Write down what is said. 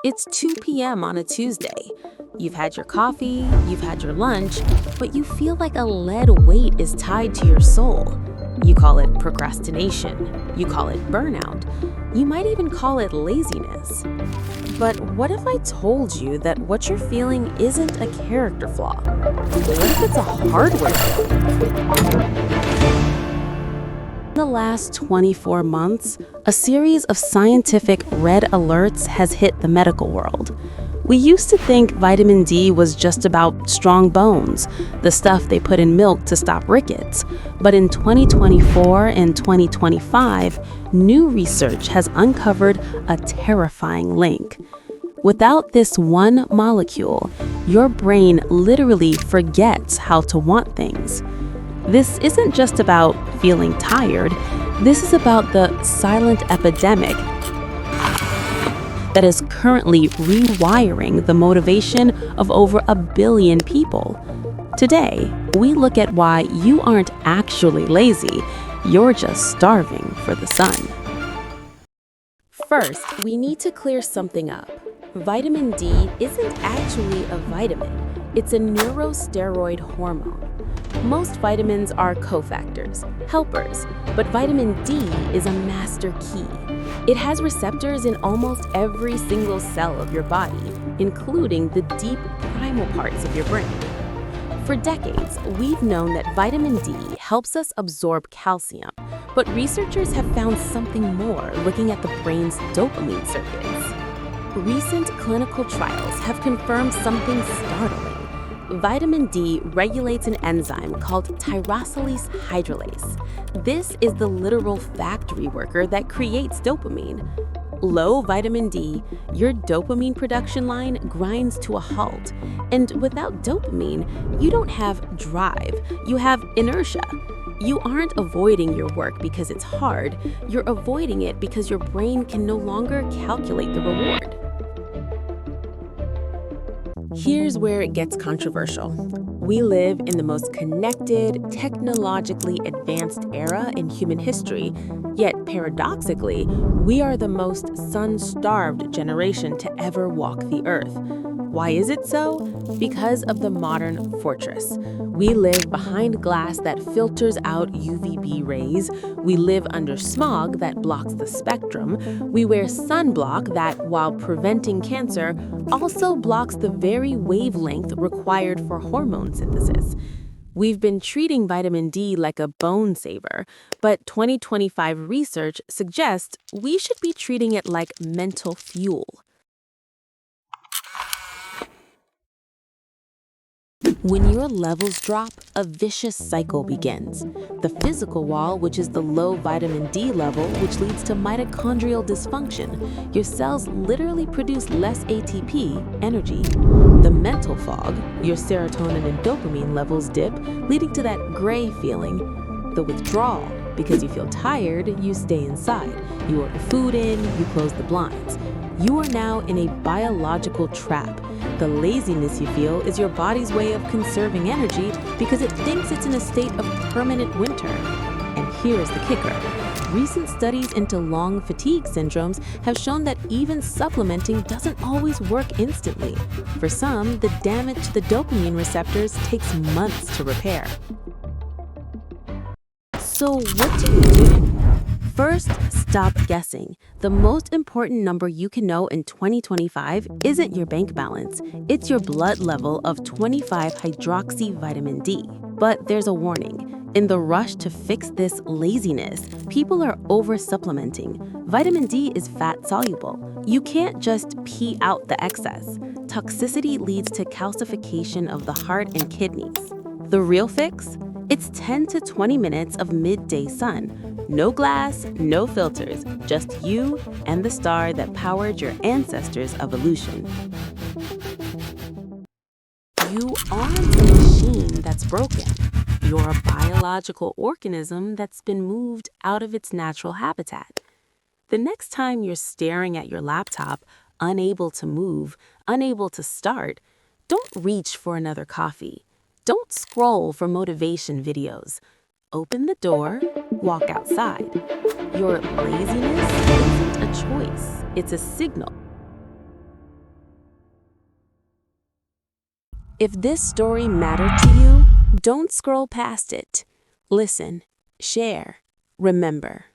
It's 2 p.m. on a Tuesday. You've had your coffee, you've had your lunch, but you feel like a lead weight is tied to your soul. You call it procrastination. You call it burnout. You might even call it laziness. But what if I told you that what you're feeling isn't a character flaw? What if it's a hardware flaw? In the last 24 months, a series of scientific red alerts has hit the medical world. We used to think vitamin D was just about strong bones, the stuff they put in milk to stop rickets. But in 2024 and 2025, new research has uncovered a terrifying link. Without this one molecule, your brain literally forgets how to want things. This isn't just about feeling tired. This is about the silent epidemic that is currently rewiring the motivation of over 1 billion people. Today, we look at why you aren't actually lazy, you're just starving for the sun. First, we need to clear something up. Vitamin D isn't actually a vitamin, it's a neurosteroid hormone. Most vitamins are cofactors, helpers, but vitamin D is a master key. It has receptors in almost every single cell of your body, including the deep primal parts of your brain. For decades, we've known that vitamin D helps us absorb calcium, but researchers have found something more looking at the brain's dopamine circuits. Recent clinical trials have confirmed something startling. Vitamin D regulates an enzyme called tyrosylase hydrolase. This is the literal factory worker that creates dopamine. Low vitamin D, your dopamine production line grinds to a halt. And without dopamine, you don't have drive, you have inertia. You aren't avoiding your work because it's hard, you're avoiding it because your brain can no longer calculate the reward. Here's where it gets controversial. We live in the most connected, technologically advanced era in human history, yet paradoxically, we are the most sun-starved generation to ever walk the earth. Why is it so? Because of the modern fortress. We live behind glass that filters out UVB rays. We live under smog that blocks the spectrum. We wear sunblock that, while preventing cancer, also blocks the very wavelength required for hormone synthesis. We've been treating vitamin D like a bone saver, but 2025 research suggests we should be treating it like mental fuel. When your levels drop, a vicious cycle begins. The physical wall, which is the low vitamin D level, which leads to mitochondrial dysfunction. Your cells literally produce less ATP, energy. The mental fog, your serotonin and dopamine levels dip, leading to that gray feeling. The withdrawal, because you feel tired, you stay inside. You order food in, you close the blinds. You are now in a biological trap. The laziness you feel is your body's way of conserving energy because it thinks it's in a state of permanent winter. And here's the kicker. Recent studies into long fatigue syndromes have shown that even supplementing doesn't always work instantly. For some, the damage to the dopamine receptors takes months to repair. So what do you do? First, stop guessing. The most important number you can know in 2025 isn't your bank balance. It's your blood level of 25-hydroxy vitamin D. But there's a warning. In the rush to fix this laziness, people are over-supplementing. Vitamin D is fat-soluble. You can't just pee out the excess. Toxicity leads to calcification of the heart and kidneys. The real fix? It's 10 to 20 minutes of midday sun. No glass, no filters, just you and the star that powered your ancestors' evolution. You aren't a machine that's broken. You're a biological organism that's been moved out of its natural habitat. The next time you're staring at your laptop, unable to move, unable to start, don't reach for another coffee. Don't scroll for motivation videos. Open the door, walk outside. Your laziness isn't a choice, it's a signal. If this story mattered to you, don't scroll past it. Listen, share, remember.